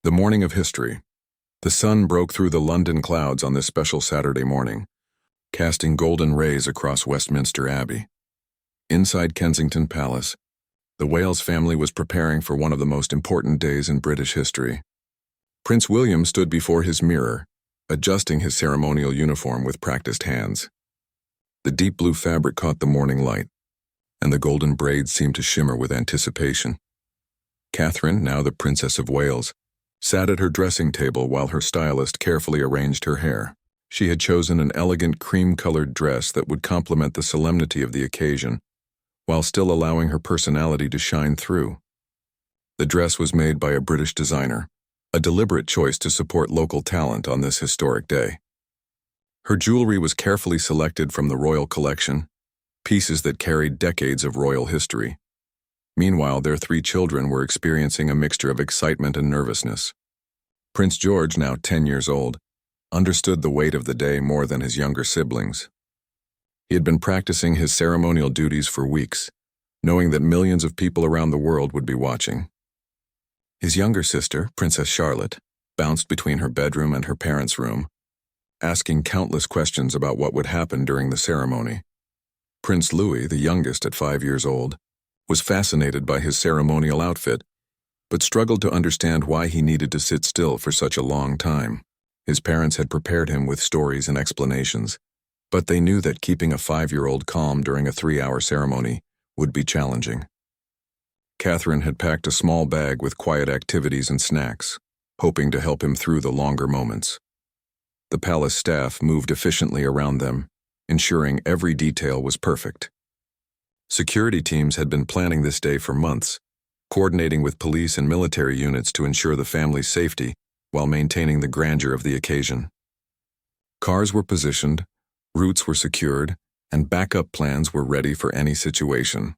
The morning of history. The sun broke through the London clouds on this special Saturday morning, casting golden rays across Westminster Abbey. Inside Kensington Palace, the Wales family was preparing for one of the most important days in British history. Prince William stood before his mirror, adjusting his ceremonial uniform with practiced hands. The deep blue fabric caught the morning light, and the golden braids seemed to shimmer with anticipation. Catherine, now the Princess of Wales, sat at her dressing table while her stylist carefully arranged her hair. She had chosen an elegant cream-colored dress that would complement the solemnity of the occasion, while still allowing her personality to shine through. The dress was made by a British designer, a deliberate choice to support local talent on this historic day. Her jewelry was carefully selected from the royal collection, pieces that carried decades of royal history. Meanwhile, their 3 children were experiencing a mixture of excitement and nervousness. Prince George, now 10 years old, understood the weight of the day more than his younger siblings. He had been practicing his ceremonial duties for weeks, knowing that millions of people around the world would be watching. His younger sister, Princess Charlotte, bounced between her bedroom and her parents' room, asking countless questions about what would happen during the ceremony. Prince Louis, the youngest at 5 years old, was fascinated by his ceremonial outfit, but struggled to understand why he needed to sit still for such a long time. His parents had prepared him with stories and explanations, but they knew that keeping a 5-year-old calm during a 3-hour ceremony would be challenging. Catherine had packed a small bag with quiet activities and snacks, hoping to help him through the longer moments. The palace staff moved efficiently around them, ensuring every detail was perfect. Security teams had been planning this day for months, coordinating with police and military units to ensure the family's safety while maintaining the grandeur of the occasion. Cars were positioned, routes were secured, and backup plans were ready for any situation.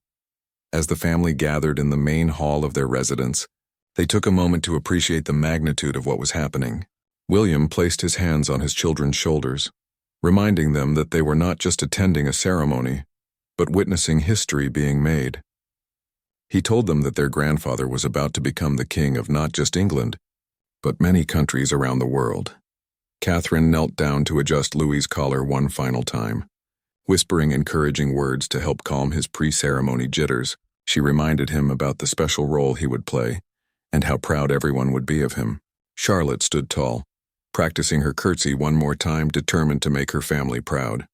As the family gathered in the main hall of their residence, they took a moment to appreciate the magnitude of what was happening. William placed his hands on his children's shoulders, reminding them that they were not just attending a ceremony, but witnessing history being made. He told them that their grandfather was about to become the king of not just England, but many countries around the world. Catherine knelt down to adjust Louis's collar one final time. Whispering encouraging words to help calm his pre-ceremony jitters, she reminded him about the special role he would play and how proud everyone would be of him. Charlotte stood tall, practicing her curtsy one more time, determined to make her family proud.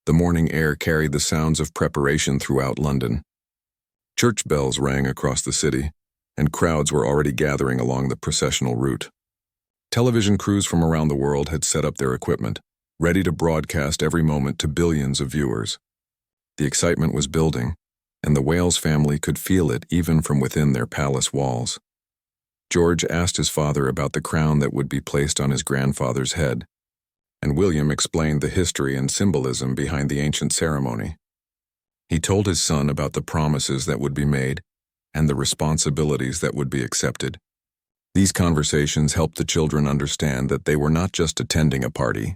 The morning air carried the sounds of preparation throughout London. Church bells rang across the city, and crowds were already gathering along the processional route. Television crews from around the world had set up their equipment, ready to broadcast every moment to billions of viewers. The excitement was building, and the Wales family could feel it even from within their palace walls. George asked his father about the crown that would be placed on his grandfather's head, and William explained the history and symbolism behind the ancient ceremony. He told his son about the promises that would be made and the responsibilities that would be accepted. These conversations helped the children understand that they were not just attending a party,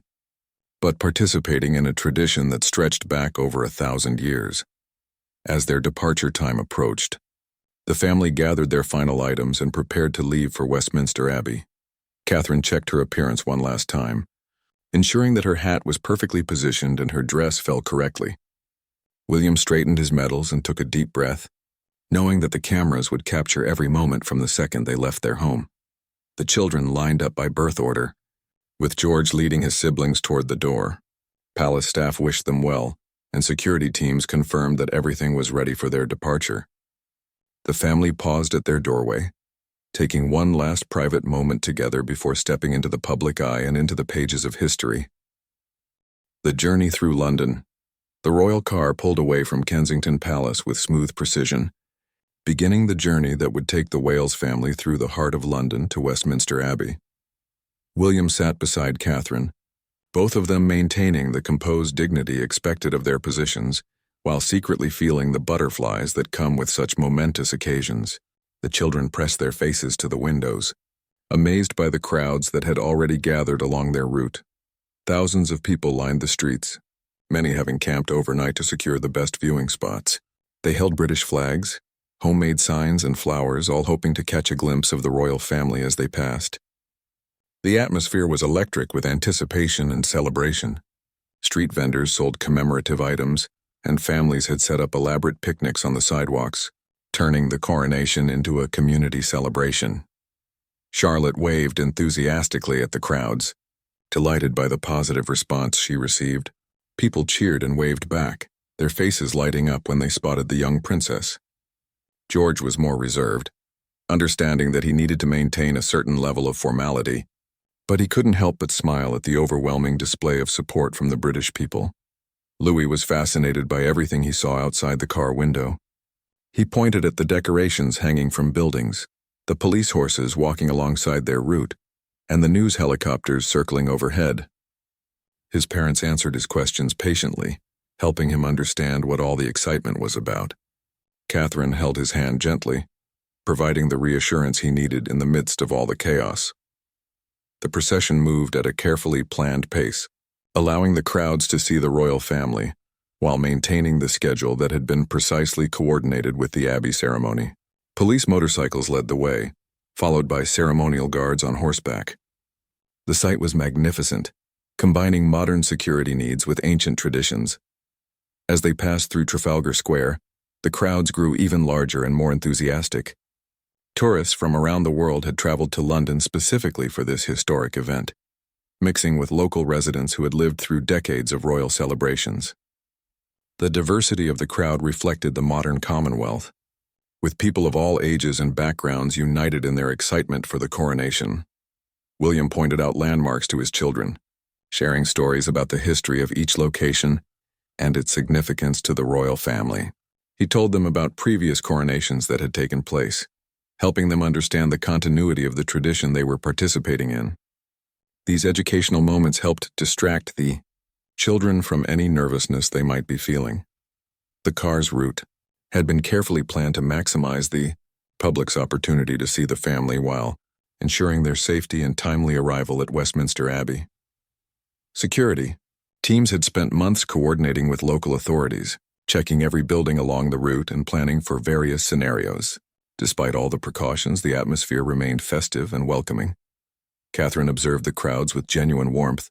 but participating in a tradition that stretched back over 1,000 years. As their departure time approached, the family gathered their final items and prepared to leave for Westminster Abbey. Catherine checked her appearance one last time, ensuring that her hat was perfectly positioned and her dress fell correctly. William straightened his medals and took a deep breath, knowing that the cameras would capture every moment from the second they left their home. The children lined up by birth order, with George leading his siblings toward the door. Palace staff wished them well, and security teams confirmed that everything was ready for their departure. The family paused at their doorway, taking one last private moment together before stepping into the public eye and into the pages of history. The journey through London. The royal car pulled away from Kensington Palace with smooth precision, beginning the journey that would take the Wales family through the heart of London to Westminster Abbey. William sat beside Catherine, both of them maintaining the composed dignity expected of their positions, while secretly feeling the butterflies that come with such momentous occasions. The children pressed their faces to the windows, amazed by the crowds that had already gathered along their route. Thousands of people lined the streets, many having camped overnight to secure the best viewing spots. They held British flags, homemade signs and flowers, all hoping to catch a glimpse of the royal family as they passed. The atmosphere was electric with anticipation and celebration. Street vendors sold commemorative items, and families had set up elaborate picnics on the sidewalks, turning the coronation into a community celebration. Charlotte waved enthusiastically at the crowds, delighted by the positive response she received. People cheered and waved back, their faces lighting up when they spotted the young princess. George was more reserved, understanding that he needed to maintain a certain level of formality, but he couldn't help but smile at the overwhelming display of support from the British people. Louis was fascinated by everything he saw outside the car window. He pointed at the decorations hanging from buildings, the police horses walking alongside their route, and the news helicopters circling overhead. His parents answered his questions patiently, helping him understand what all the excitement was about. Catherine held his hand gently, providing the reassurance he needed in the midst of all the chaos. The procession moved at a carefully planned pace, allowing the crowds to see the royal family, while maintaining the schedule that had been precisely coordinated with the abbey ceremony. Police motorcycles led the way, followed by ceremonial guards on horseback. The sight was magnificent, combining modern security needs with ancient traditions. As they passed through Trafalgar Square, the crowds grew even larger and more enthusiastic. Tourists from around the world had traveled to London specifically for this historic event, mixing with local residents who had lived through decades of royal celebrations. The diversity of the crowd reflected the modern Commonwealth, with people of all ages and backgrounds united in their excitement for the coronation. William pointed out landmarks to his children, sharing stories about the history of each location and its significance to the royal family. He told them about previous coronations that had taken place, helping them understand the continuity of the tradition they were participating in. These educational moments helped distract the children from any nervousness they might be feeling. The car's route had been carefully planned to maximize the public's opportunity to see the family while ensuring their safety and timely arrival at Westminster Abbey. Security. Teams had spent months coordinating with local authorities, checking every building along the route and planning for various scenarios. Despite all the precautions, the atmosphere remained festive and welcoming. Catherine observed the crowds with genuine warmth,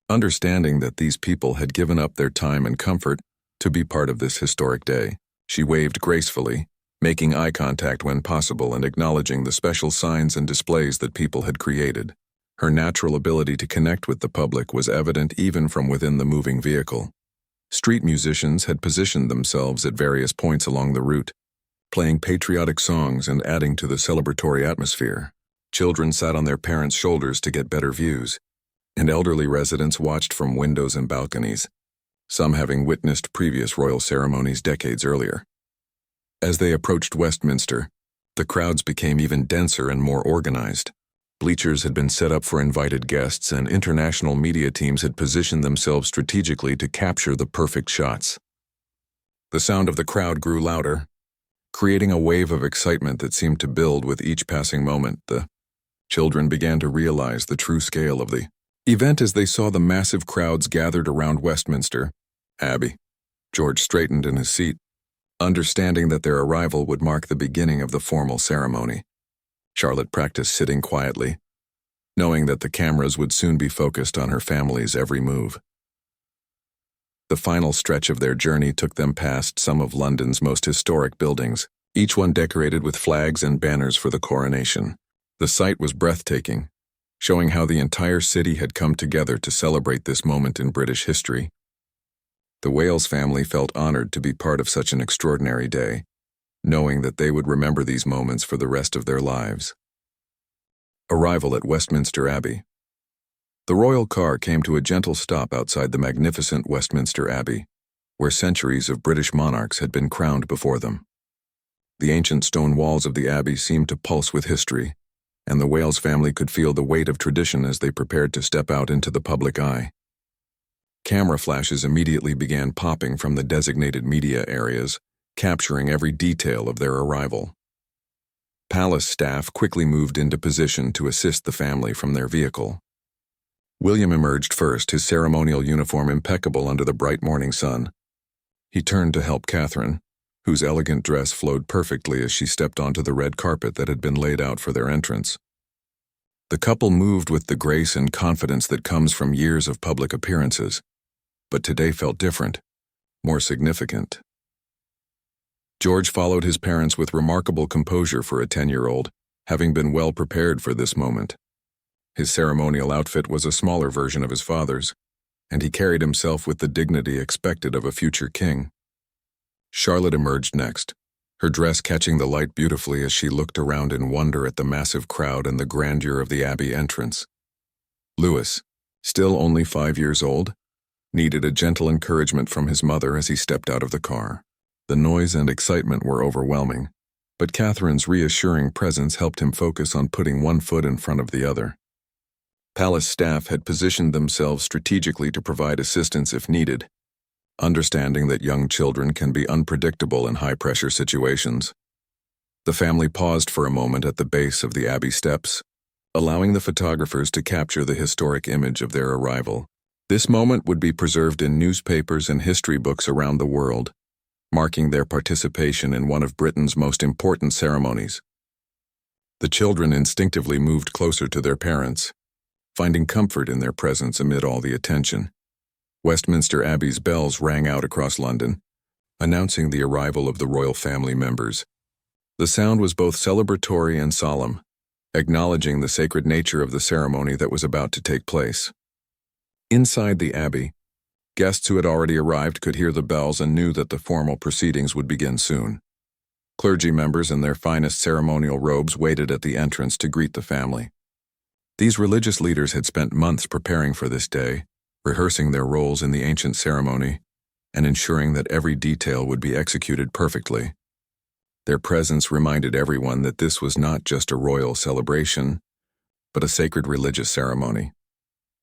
understanding that these people had given up their time and comfort to be part of this historic day. She waved gracefully, making eye contact when possible and acknowledging the special signs and displays that people had created. Her natural ability to connect with the public was evident even from within the moving vehicle. Street musicians had positioned themselves at various points along the route, playing patriotic songs and adding to the celebratory atmosphere. Children sat on their parents' shoulders to get better views, and elderly residents watched from windows and balconies, some having witnessed previous royal ceremonies decades earlier. As they approached Westminster, the crowds became even denser and more organized. Bleachers had been set up for invited guests, and international media teams had positioned themselves strategically to capture the perfect shots. The sound of the crowd grew louder, creating a wave of excitement that seemed to build with each passing moment. The children began to realize the true scale of the event as they saw the massive crowds gathered around Westminster Abbey. George straightened in his seat, understanding that their arrival would mark the beginning of the formal ceremony. Charlotte practiced sitting quietly, knowing that the cameras would soon be focused on her family's every move. The final stretch of their journey took them past some of London's most historic buildings, each one decorated with flags and banners for the coronation. The sight was breathtaking, showing how the entire city had come together to celebrate this moment in British history. The Wales family felt honored to be part of such an extraordinary day, knowing that they would remember these moments for the rest of their lives. Arrival at Westminster Abbey. The royal car came to a gentle stop outside the magnificent Westminster Abbey, where centuries of British monarchs had been crowned before them. The ancient stone walls of the abbey seemed to pulse with history, and the Wales family could feel the weight of tradition as they prepared to step out into the public eye. Camera flashes immediately began popping from the designated media areas, capturing every detail of their arrival. Palace staff quickly moved into position to assist the family from their vehicle. William emerged first, his ceremonial uniform impeccable under the bright morning sun. He turned to help Catherine, whose elegant dress flowed perfectly as she stepped onto the red carpet that had been laid out for their entrance. The couple moved with the grace and confidence that comes from years of public appearances, but today felt different, more significant. George followed his parents with remarkable composure for a 10-year-old, having been well prepared for this moment. His ceremonial outfit was a smaller version of his father's, and he carried himself with the dignity expected of a future king. Charlotte emerged next, her dress catching the light beautifully as she looked around in wonder at the massive crowd and the grandeur of the Abbey entrance. Louis, still only 5 years old, needed a gentle encouragement from his mother as he stepped out of the car. The noise and excitement were overwhelming, but Catherine's reassuring presence helped him focus on putting one foot in front of the other. Palace staff had positioned themselves strategically to provide assistance if needed, understanding that young children can be unpredictable in high-pressure situations. The family paused for a moment at the base of the Abbey steps, allowing the photographers to capture the historic image of their arrival. This moment would be preserved in newspapers and history books around the world, marking their participation in one of Britain's most important ceremonies. The children instinctively moved closer to their parents, finding comfort in their presence amid all the attention. Westminster Abbey's bells rang out across London, announcing the arrival of the royal family members. The sound was both celebratory and solemn, acknowledging the sacred nature of the ceremony that was about to take place. Inside the Abbey, guests who had already arrived could hear the bells and knew that the formal proceedings would begin soon. Clergy members in their finest ceremonial robes waited at the entrance to greet the family. These religious leaders had spent months preparing for this day, rehearsing their roles in the ancient ceremony, and ensuring that every detail would be executed perfectly. Their presence reminded everyone that this was not just a royal celebration, but a sacred religious ceremony.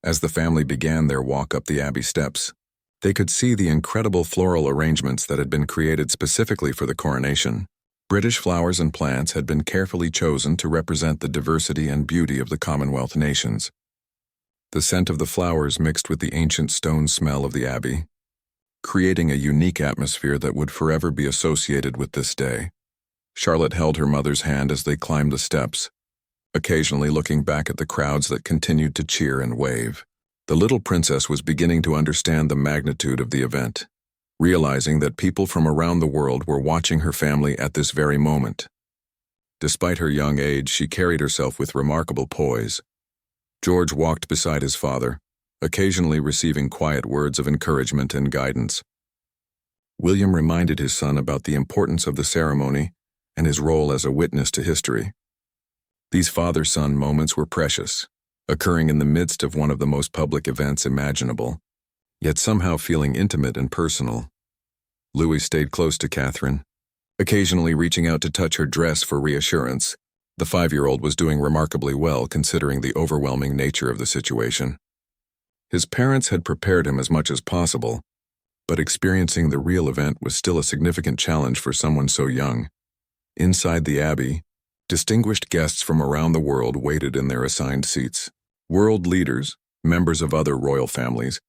As the family began their walk up the Abbey steps, they could see the incredible floral arrangements that had been created specifically for the coronation. British flowers and plants had been carefully chosen to represent the diversity and beauty of the Commonwealth nations. The scent of the flowers mixed with the ancient stone smell of the Abbey, creating a unique atmosphere that would forever be associated with this day. Charlotte held her mother's hand as they climbed the steps, occasionally looking back at the crowds that continued to cheer and wave. The little princess was beginning to understand the magnitude of the event, realizing that people from around the world were watching her family at this very moment. Despite her young age, she carried herself with remarkable poise. George walked beside his father, occasionally receiving quiet words of encouragement and guidance. William reminded his son about the importance of the ceremony and his role as a witness to history. These father-son moments were precious, occurring in the midst of one of the most public events imaginable, yet somehow feeling intimate and personal. Louis stayed close to Catherine, occasionally reaching out to touch her dress for reassurance. The 5-year-old was doing remarkably well considering the overwhelming nature of the situation. His parents had prepared him as much as possible, but experiencing the real event was still a significant challenge for someone so young. Inside the Abbey, distinguished guests from around the world waited in their assigned seats. World leaders, members of other royal families,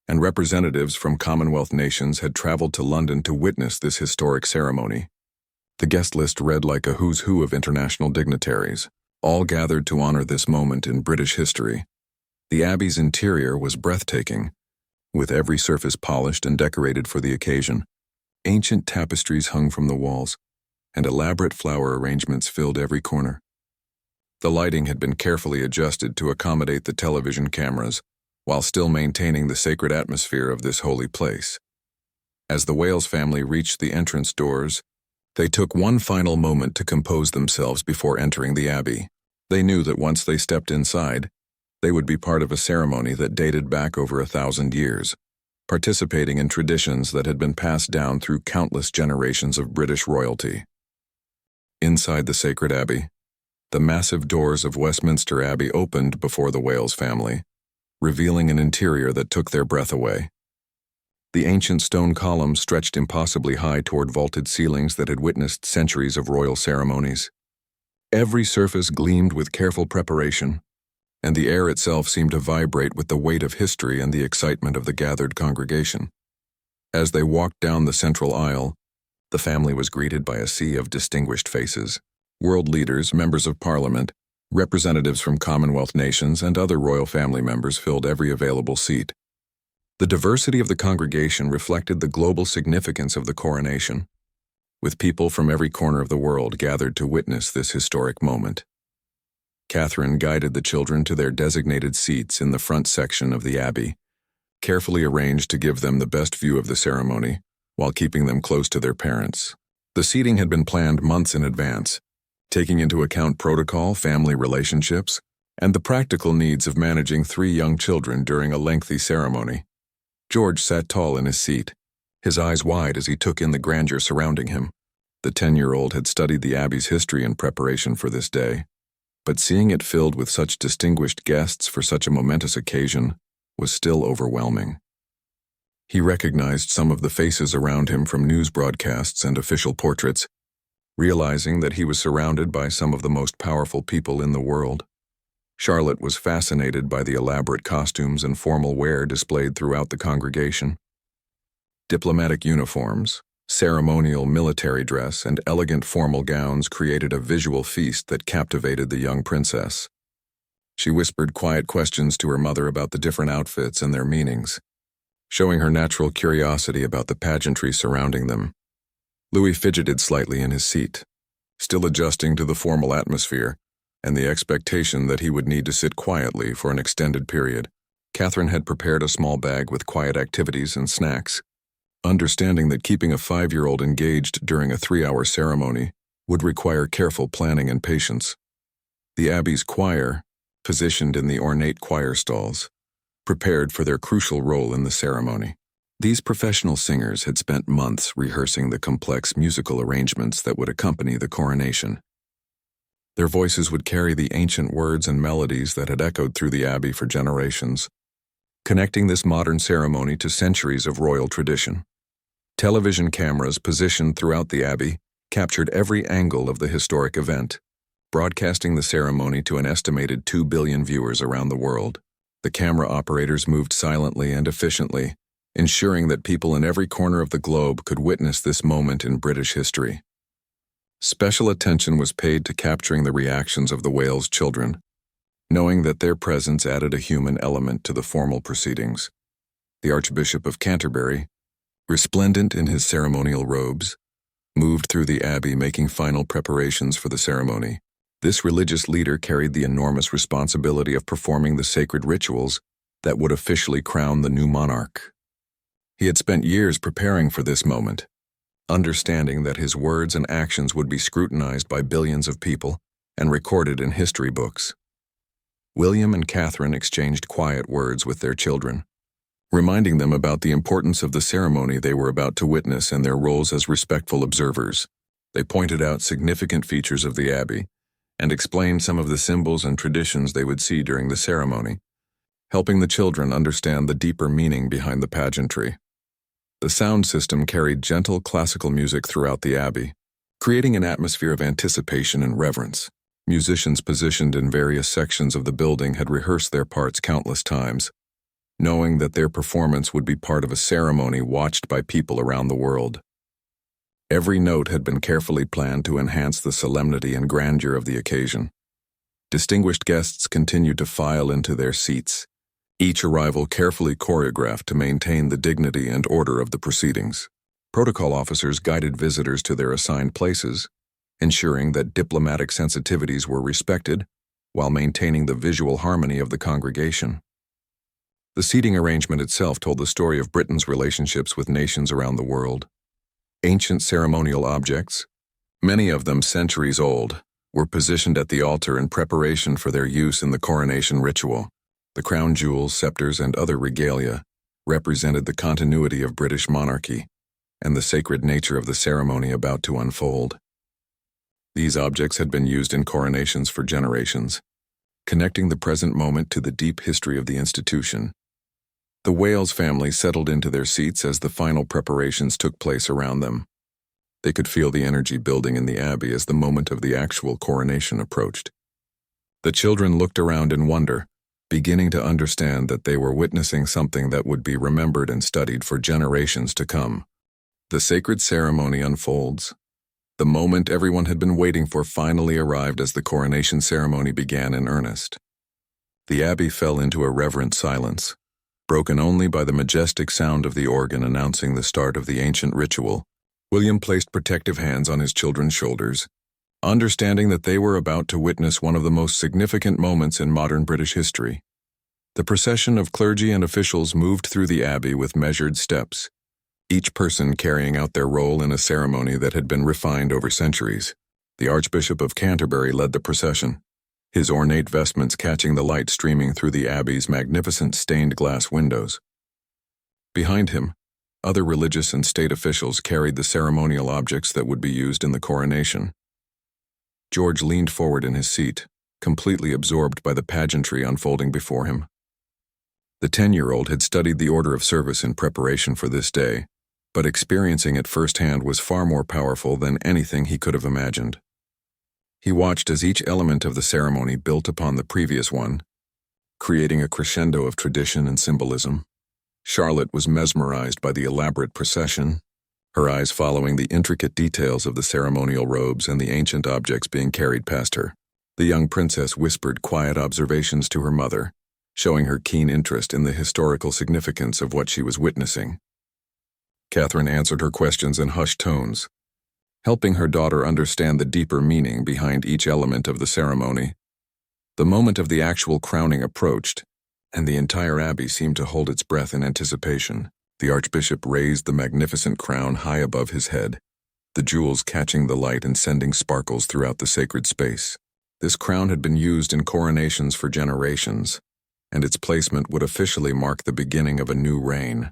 and representatives from Commonwealth nations had traveled to London to witness this historic ceremony. The guest list read like a who's who of international dignitaries, all gathered to honor this moment in British history. The Abbey's interior was breathtaking, with every surface polished and decorated for the occasion. Ancient tapestries hung from the walls, and elaborate flower arrangements filled every corner. The lighting had been carefully adjusted to accommodate the television cameras, while still maintaining the sacred atmosphere of this holy place. As the Wales family reached the entrance doors, they took one final moment to compose themselves before entering the Abbey. They knew that once they stepped inside, they would be part of a ceremony that dated back over 1,000 years, participating in traditions that had been passed down through countless generations of British royalty. Inside the sacred Abbey, the massive doors of Westminster Abbey opened before the Wales family, revealing an interior that took their breath away. The ancient stone columns stretched impossibly high toward vaulted ceilings that had witnessed centuries of royal ceremonies. Every surface gleamed with careful preparation, and the air itself seemed to vibrate with the weight of history and the excitement of the gathered congregation. As they walked down the central aisle, The family was greeted by a sea of distinguished faces: world leaders, members of parliament, representatives from Commonwealth nations, and other royal family members filled every available seat. The diversity of the congregation reflected the global significance of the coronation, with people from every corner of the world gathered to witness this historic moment. Catherine guided the children to their designated seats in the front section of the abbey, carefully arranged to give them the best view of the ceremony, while keeping them close to their parents. The seating had been planned months in advance, taking into account protocol, family relationships, and the practical needs of managing 3 young children during a lengthy ceremony. George sat tall in his seat, his eyes wide as he took in the grandeur surrounding him. The 10-year-old had studied the abbey's history in preparation for this day, but seeing it filled with such distinguished guests for such a momentous occasion was still overwhelming. He recognized some of the faces around him from news broadcasts and official portraits, realizing that he was surrounded by some of the most powerful people in the world. Charlotte was fascinated by the elaborate costumes and formal wear displayed throughout the congregation. Diplomatic uniforms, ceremonial military dress, and elegant formal gowns created a visual feast that captivated the young princess. She whispered quiet questions to her mother about the different outfits and their meanings, showing her natural curiosity about the pageantry surrounding them. Louis fidgeted slightly in his seat, still adjusting to the formal atmosphere and the expectation that he would need to sit quietly for an extended period. Catherine had prepared a small bag with quiet activities and snacks, understanding that keeping a 5-year-old engaged during a 3-hour ceremony would require careful planning and patience. The abbey's choir, positioned in the ornate choir stalls, prepared for their crucial role in the ceremony. These professional singers had spent months rehearsing the complex musical arrangements that would accompany the coronation. Their voices would carry the ancient words and melodies that had echoed through the abbey for generations, connecting this modern ceremony to centuries of royal tradition. Television cameras positioned throughout the abbey captured every angle of the historic event, broadcasting the ceremony to an estimated 2 billion viewers around the world. The camera operators moved silently and efficiently, ensuring that people in every corner of the globe could witness this moment in British history. Special attention was paid to capturing the reactions of the Wales children, knowing that their presence added a human element to the formal proceedings. The Archbishop of Canterbury, resplendent in his ceremonial robes, moved through the abbey making final preparations for the ceremony. This religious leader carried the enormous responsibility of performing the sacred rituals that would officially crown the new monarch. He had spent years preparing for this moment, understanding that his words and actions would be scrutinized by billions of people and recorded in history books. William and Catherine exchanged quiet words with their children, reminding them about the importance of the ceremony they were about to witness and their roles as respectful observers. They pointed out significant features of the abbey and explained some of the symbols and traditions they would see during the ceremony, helping the children understand the deeper meaning behind the pageantry. The sound system carried gentle classical music throughout the abbey, creating an atmosphere of anticipation and reverence. Musicians positioned in various sections of the building had rehearsed their parts countless times, knowing that their performance would be part of a ceremony watched by people around the world. Every note had been carefully planned to enhance the solemnity and grandeur of the occasion. Distinguished guests continued to file into their seats, each arrival carefully choreographed to maintain the dignity and order of the proceedings. Protocol officers guided visitors to their assigned places, ensuring that diplomatic sensitivities were respected while maintaining the visual harmony of the congregation. The seating arrangement itself told the story of Britain's relationships with nations around the world. Ancient ceremonial objects, many of them centuries old, were positioned at the altar in preparation for their use in the coronation ritual. The crown jewels, scepters, and other regalia represented the continuity of British monarchy and the sacred nature of the ceremony about to unfold. These objects had been used in coronations for generations, connecting the present moment to the deep history of the institution. The Wales family settled into their seats as the final preparations took place around them. They could feel the energy building in the abbey as the moment of the actual coronation approached. The children looked around in wonder, beginning to understand that they were witnessing something that would be remembered and studied for generations to come. The sacred ceremony unfolds. The moment everyone had been waiting for finally arrived as the coronation ceremony began in earnest. The abbey fell into a reverent silence, broken only by the majestic sound of the organ announcing the start of the ancient ritual. William placed protective hands on his children's shoulders, understanding that they were about to witness one of the most significant moments in modern British history. The procession of clergy and officials moved through the abbey with measured steps, each person carrying out their role in a ceremony that had been refined over centuries. The Archbishop of Canterbury led the procession, his ornate vestments catching the light streaming through the abbey's magnificent stained glass windows. Behind him, other religious and state officials carried the ceremonial objects that would be used in the coronation. George leaned forward in his seat, completely absorbed by the pageantry unfolding before him. The 10-year-old had studied the order of service in preparation for this day, but experiencing it firsthand was far more powerful than anything he could have imagined. He watched as each element of the ceremony built upon the previous one, creating a crescendo of tradition and symbolism. Charlotte was mesmerized by the elaborate procession, her eyes following the intricate details of the ceremonial robes and the ancient objects being carried past her. The young princess whispered quiet observations to her mother, showing her keen interest in the historical significance of what she was witnessing. Catherine answered her questions in hushed tones, helping her daughter understand the deeper meaning behind each element of the ceremony. The moment of the actual crowning approached, and the entire abbey seemed to hold its breath in anticipation. The archbishop raised the magnificent crown high above his head, the jewels catching the light and sending sparkles throughout the sacred space. This crown had been used in coronations for generations, and its placement would officially mark the beginning of a new reign.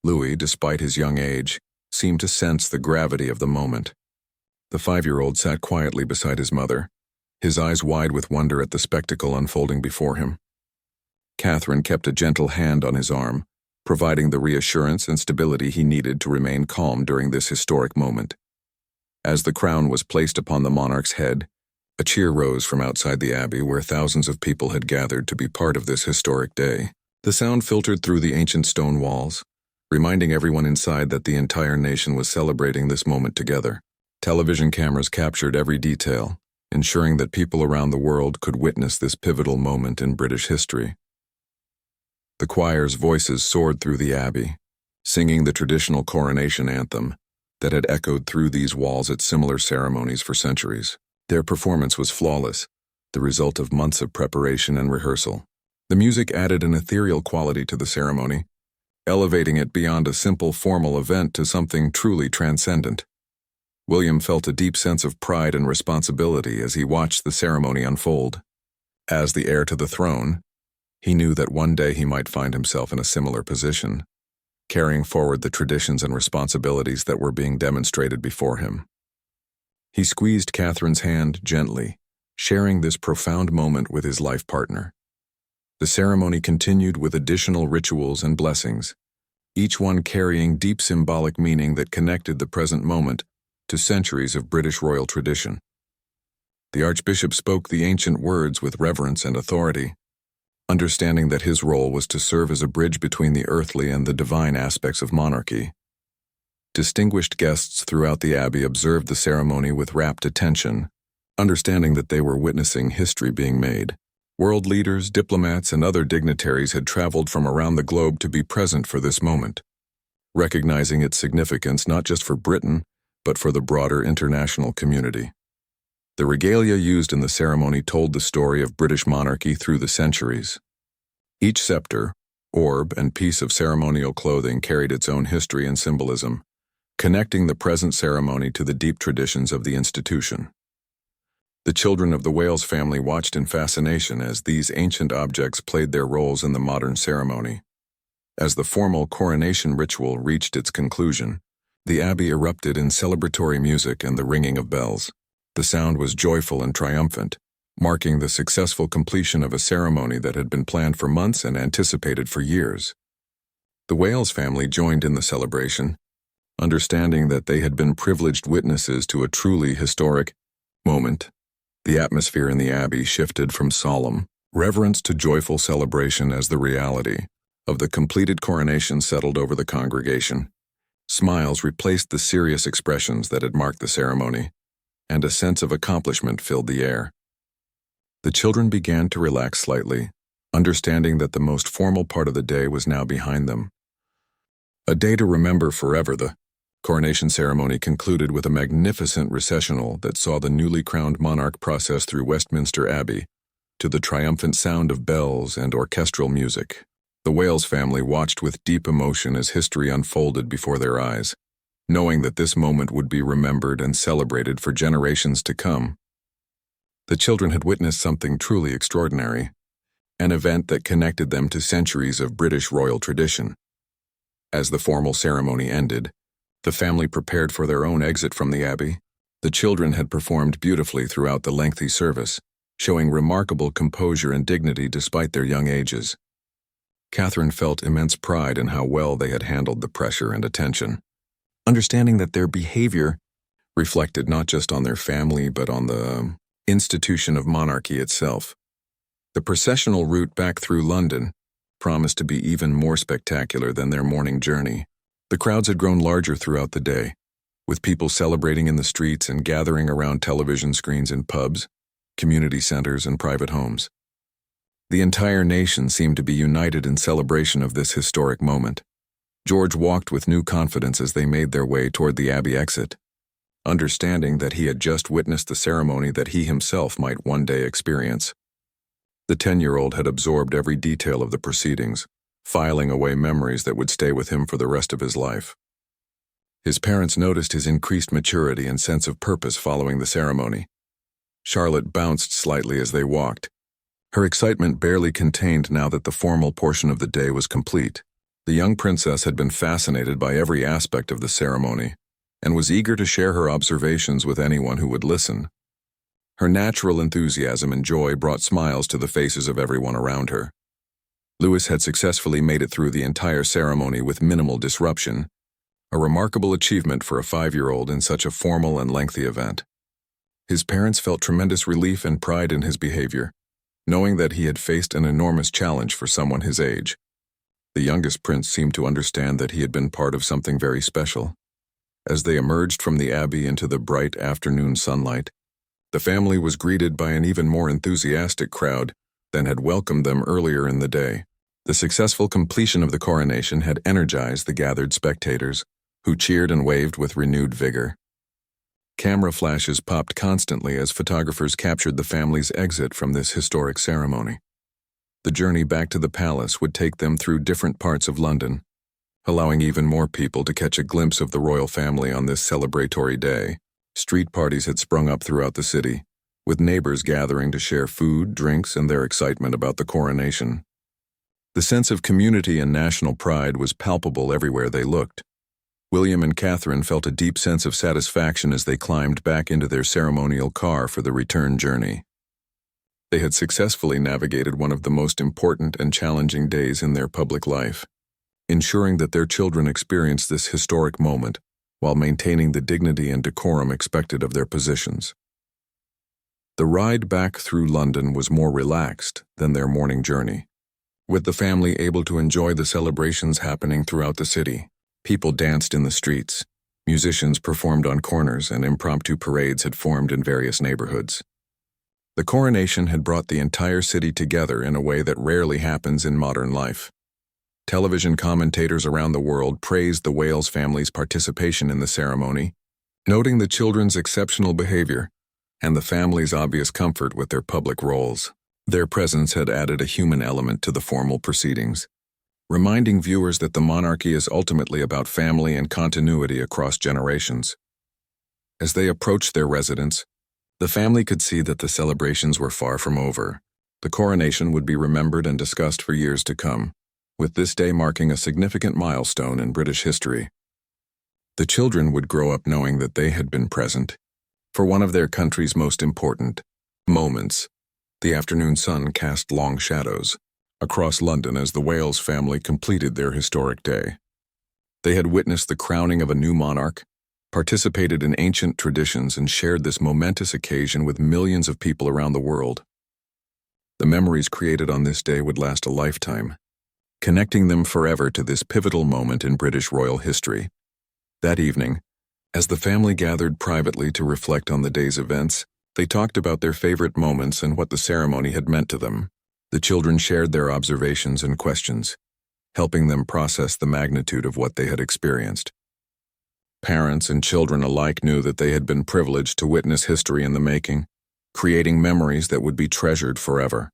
Louis, despite his young age, seemed to sense the gravity of the moment. The 5-year-old sat quietly beside his mother, his eyes wide with wonder at the spectacle unfolding before him. Catherine kept a gentle hand on his arm, providing the reassurance and stability he needed to remain calm during this historic moment. As the crown was placed upon the monarch's head, a cheer rose from outside the abbey where thousands of people had gathered to be part of this historic day. The sound filtered through the ancient stone walls, reminding everyone inside that the entire nation was celebrating this moment together. Television cameras captured every detail, ensuring that people around the world could witness this pivotal moment in British history. The choir's voices soared through the abbey, singing the traditional coronation anthem that had echoed through these walls at similar ceremonies for centuries. Their performance was flawless, the result of months of preparation and rehearsal. The music added an ethereal quality to the ceremony, elevating it beyond a simple formal event to something truly transcendent. William felt a deep sense of pride and responsibility as he watched the ceremony unfold. As the heir to the throne, he knew that one day he might find himself in a similar position, carrying forward the traditions and responsibilities that were being demonstrated before him. He squeezed Catherine's hand gently, sharing this profound moment with his life partner. The ceremony continued with additional rituals and blessings, each one carrying deep symbolic meaning that connected the present moment to centuries of British royal tradition. The Archbishop spoke the ancient words with reverence and authority, understanding that his role was to serve as a bridge between the earthly and the divine aspects of monarchy. Distinguished guests throughout the abbey observed the ceremony with rapt attention, understanding that they were witnessing history being made. World leaders, diplomats, and other dignitaries had traveled from around the globe to be present for this moment, recognizing its significance not just for Britain, but for the broader international community. The regalia used in the ceremony told the story of British monarchy through the centuries. Each scepter, orb, and piece of ceremonial clothing carried its own history and symbolism, connecting the present ceremony to the deep traditions of the institution. The children of the Wales family watched in fascination as these ancient objects played their roles in the modern ceremony. As the formal coronation ritual reached its conclusion, the abbey erupted in celebratory music and the ringing of bells. The sound was joyful and triumphant, marking the successful completion of a ceremony that had been planned for months and anticipated for years. The Wales family joined in the celebration, understanding that they had been privileged witnesses to a truly historic moment. The atmosphere in the abbey shifted from solemn reverence to joyful celebration as the reality of the completed coronation settled over the congregation. Smiles replaced the serious expressions that had marked the ceremony, and a sense of accomplishment filled the air. The children began to relax slightly, understanding that the most formal part of the day was now behind them. A day to remember forever. The coronation ceremony concluded with a magnificent recessional that saw the newly crowned monarch process through Westminster Abbey, to the triumphant sound of bells and orchestral music. The Wales family watched with deep emotion as history unfolded before their eyes, knowing that this moment would be remembered and celebrated for generations to come. The children had witnessed something truly extraordinary, an event that connected them to centuries of British royal tradition. As the formal ceremony ended, the family prepared for their own exit from the Abbey. The children had performed beautifully throughout the lengthy service, showing remarkable composure and dignity despite their young ages. Catherine felt immense pride in how well they had handled the pressure and attention, understanding that their behavior reflected not just on their family but on the institution of monarchy itself. The processional route back through London promised to be even more spectacular than their morning journey. The crowds had grown larger throughout the day, with people celebrating in the streets and gathering around television screens in pubs, community centers, and private homes. The entire nation seemed to be united in celebration of this historic moment. George walked with new confidence as they made their way toward the Abbey exit, understanding that he had just witnessed the ceremony that he himself might one day experience. The 10-year-old had absorbed every detail of the proceedings, filing away memories that would stay with him for the rest of his life. His parents noticed his increased maturity and sense of purpose following the ceremony. Charlotte bounced slightly as they walked, her excitement barely contained now that the formal portion of the day was complete. The young princess had been fascinated by every aspect of the ceremony and was eager to share her observations with anyone who would listen. Her natural enthusiasm and joy brought smiles to the faces of everyone around her. Louis had successfully made it through the entire ceremony with minimal disruption, a remarkable achievement for a 5-year-old in such a formal and lengthy event. His parents felt tremendous relief and pride in his behavior, knowing that he had faced an enormous challenge for someone his age. The youngest prince seemed to understand that he had been part of something very special. As they emerged from the Abbey into the bright afternoon sunlight, the family was greeted by an even more enthusiastic crowd than had welcomed them earlier in the day. The successful completion of the coronation had energized the gathered spectators, who cheered and waved with renewed vigor. Camera flashes popped constantly as photographers captured the family's exit from this historic ceremony. The journey back to the palace would take them through different parts of London, allowing even more people to catch a glimpse of the royal family on this celebratory day. Street parties had sprung up throughout the city, with neighbors gathering to share food, drinks, and their excitement about the coronation. The sense of community and national pride was palpable everywhere they looked. William and Catherine felt a deep sense of satisfaction as they climbed back into their ceremonial car for the return journey. They had successfully navigated one of the most important and challenging days in their public life, ensuring that their children experienced this historic moment while maintaining the dignity and decorum expected of their positions. The ride back through London was more relaxed than their morning journey, with the family able to enjoy the celebrations happening throughout the city. People danced in the streets, musicians performed on corners, and impromptu parades had formed in various neighborhoods. The coronation had brought the entire city together in a way that rarely happens in modern life. Television commentators around the world praised the Wales family's participation in the ceremony, noting the children's exceptional behavior and the family's obvious comfort with their public roles. Their presence had added a human element to the formal proceedings, reminding viewers that the monarchy is ultimately about family and continuity across generations. As they approached their residence, the family could see that the celebrations were far from over. The coronation would be remembered and discussed for years to come, with this day marking a significant milestone in British history. The children would grow up knowing that they had been present for one of their country's most important moments. The afternoon sun cast long shadows across London as the Wales family completed their historic day. They had witnessed the crowning of a new monarch, participated in ancient traditions, and shared this momentous occasion with millions of people around the world. The memories created on this day would last a lifetime, connecting them forever to this pivotal moment in British royal history. That evening, as the family gathered privately to reflect on the day's events, they talked about their favorite moments and what the ceremony had meant to them. The children shared their observations and questions, helping them process the magnitude of what they had experienced. Parents and children alike knew that they had been privileged to witness history in the making, creating memories that would be treasured forever.